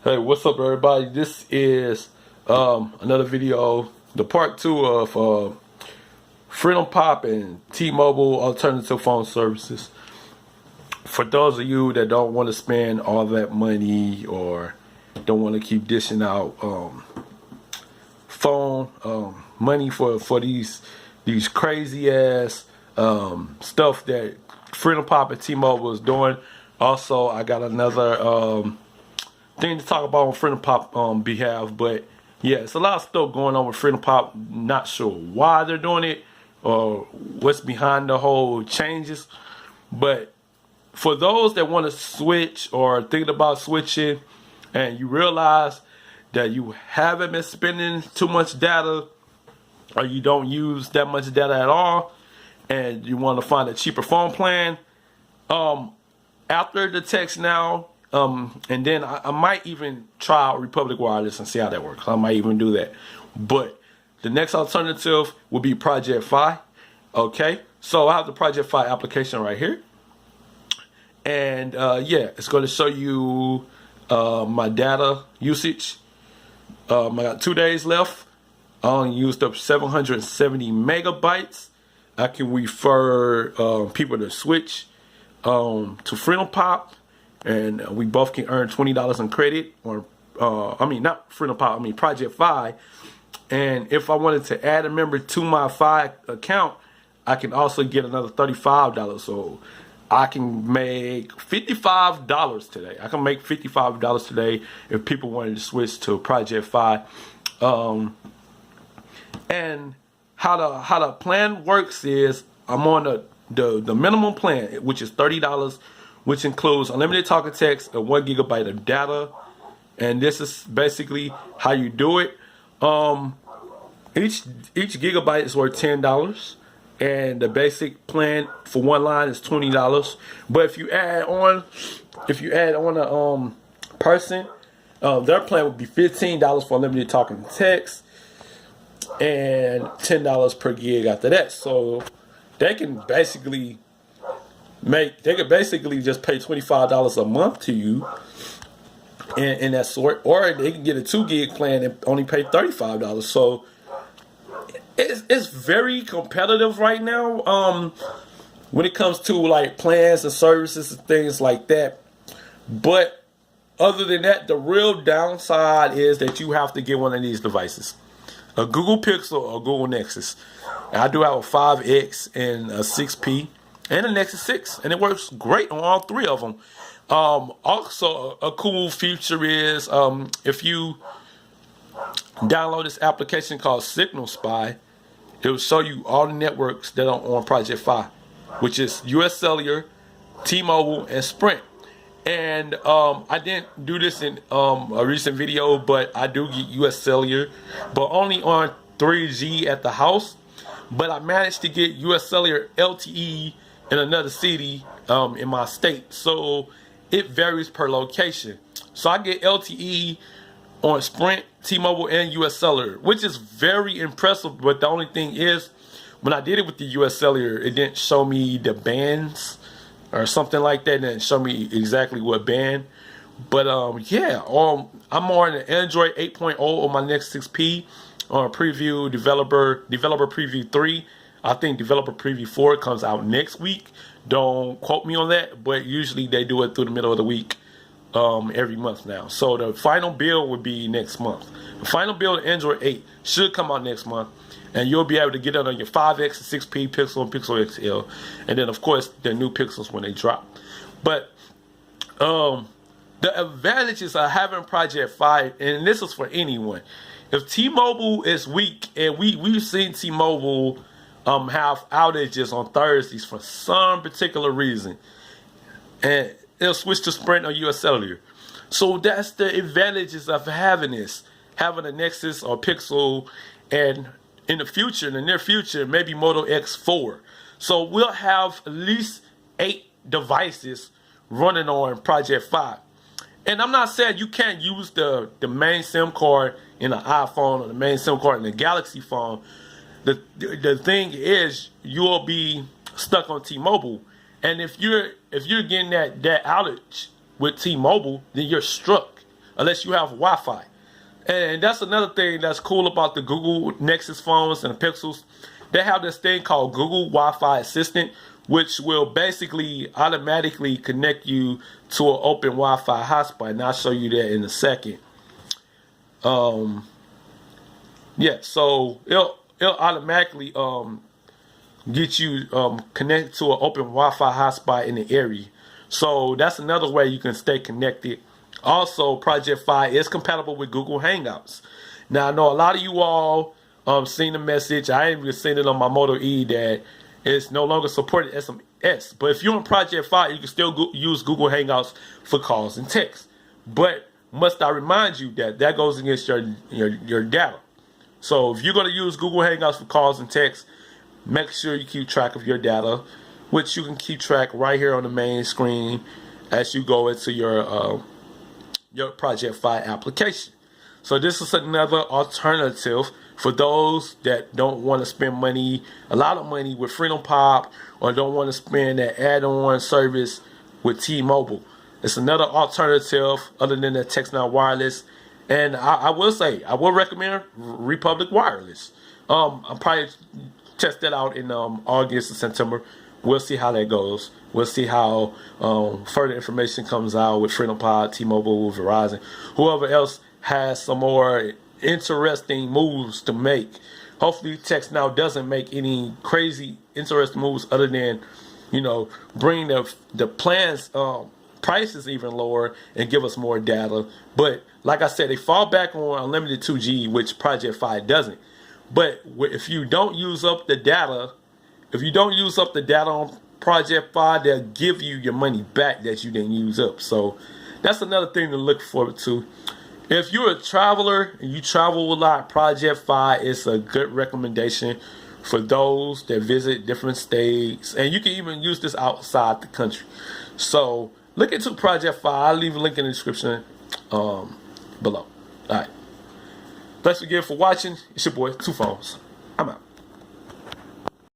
Hey, what's up, everybody? This is another video, the part 2 of Freedompop and T-Mobile Alternative phone services. For those of you that don't want to spend all that money or don't want to keep dishing out phone money for these crazy ass stuff that Freedompop and T-Mobile is doing. Also, I got another thing to talk about on Freedompop behalf, but yeah, it's a lot of stuff going on with Freedompop. Not sure why they're doing it or what's behind the whole changes, but for those that want to switch or thinking about switching and you realize that you haven't been spending too much data or you don't use that much data at all and you want to find a cheaper phone plan, after the TextNow, and then I might even try out Republic Wireless and see how that works. I might even do that. But the next alternative would be Project Fi. Okay, so I have the Project Fi application right here. And yeah, it's going to show you my data usage. I got 2 days left. I only used up 770 megabytes. I can refer people to switch to Freedompop, and we both can earn $20 in credit, or I mean not Freedompop, I mean Project Fi. And if I wanted to add a member to my Fi account, I can also get another $35. So I can make $55 today. I can make $55 today if people wanted to switch to Project Fi. And how the plan works is I'm on the minimum plan, which is $30, which includes unlimited talk and text and 1 gigabyte of data. And this is basically how you do it. Each gigabyte is worth $10, and the basic plan for one line is $20. But if you add on a person, their plan would be $15 for unlimited talk and text, and $10 per gig after that. So they can basically just pay $25 a month to you in that sort, or they can get a 2 gig plan and only pay $35. So it's very competitive right now when it comes to like plans and services and things like that. But other than that, the real downside is that you have to get one of these devices, a Google Pixel or Google Nexus. And I do have a 5X and a 6P and a Nexus 6, and it works great on all three of them. Also, a cool feature is if you download this application called Signal Spy, it will show you all the networks that are on Project Fi, which is US Cellular, T-Mobile, and Sprint. And I didn't do this in a recent video, but I do get US Cellular, but only on 3G at the house. But I managed to get US Cellular LTE in another city in my state, so it varies per location. So I get LTE on Sprint, T-Mobile, and US Cellular, which is very impressive. But the only thing is, when I did it with the US Cellular, it didn't show me the bands or something like that. It didn't show me exactly what band. But yeah, I'm on the Android 8.0 on my Nexus 6P on preview developer preview 3. I think developer preview 4 comes out next week. Don't quote me on that, but usually they do it through the middle of the week every month now. So the final build would be next month. The final build of Android 8 should come out next month, and you'll be able to get it on your 5X and 6P Pixel and Pixel XL, and then of course the new Pixels when they drop. But the advantages of having Project Fi, and this is for anyone. If T-Mobile is weak, and we've seen T-Mobile have outages on Thursdays for some particular reason, and it'll switch to Sprint or US Cellular. So that's the advantages of having a Nexus or Pixel, and in the near future, maybe Moto X4. So we'll have at least 8 devices running on Project Fi. And I'm not saying you can't use the main SIM card in an iPhone or the main SIM card in a Galaxy phone. The thing is, you'll be stuck on T-Mobile, and if you're getting that outage with T-Mobile, then you're struck. unless you have Wi-Fi. And that's another thing that's cool about the Google Nexus phones and the Pixels. They have this thing called Google Wi-Fi Assistant, which will basically automatically connect you to an open Wi-Fi hotspot. And I'll show you that in a second. Yeah, so it'll automatically get you connected to an open Wi-Fi hotspot in the area. So that's another way you can stay connected. Also, Project Fi is compatible with Google Hangouts. Now, I know a lot of you all seen the message. I ain't even seen it on my Moto E that it's no longer supported SMS. But if you're on Project Fi, you can still use Google Hangouts for calls and texts. But must I remind you that that goes against your data. So if you're going to use Google Hangouts for calls and texts, make sure you keep track of your data, which you can keep track right here on the main screen as you go into your Project Fi application. So this is another alternative for those that don't want to spend a lot of money with Freedompop, or don't want to spend that add-on service with T-Mobile. It's another alternative other than the TextNow Wireless. And I will say, I will recommend Republic Wireless. I'll probably test that out in August or September. We'll see how that goes. We'll see how further information comes out with Freedompop, T-Mobile, Verizon, whoever else has some more interesting moves to make. Hopefully TextNow doesn't make any crazy interesting moves other than, bring the plans prices even lower and give us more data. But like I said, they fall back on unlimited 2G, which Project Fi doesn't. But if you don't use up the data, on Project Fi, they'll give you your money back that you didn't use up. So that's another thing to look forward to. If you're a traveler and you travel a lot, Project Fi is a good recommendation for those that visit different states. And you can even use this outside the country. So look into Project Fi. I'll leave a link in the description below. All right. Thanks again for watching. It's your boy, Two Phones. I'm out.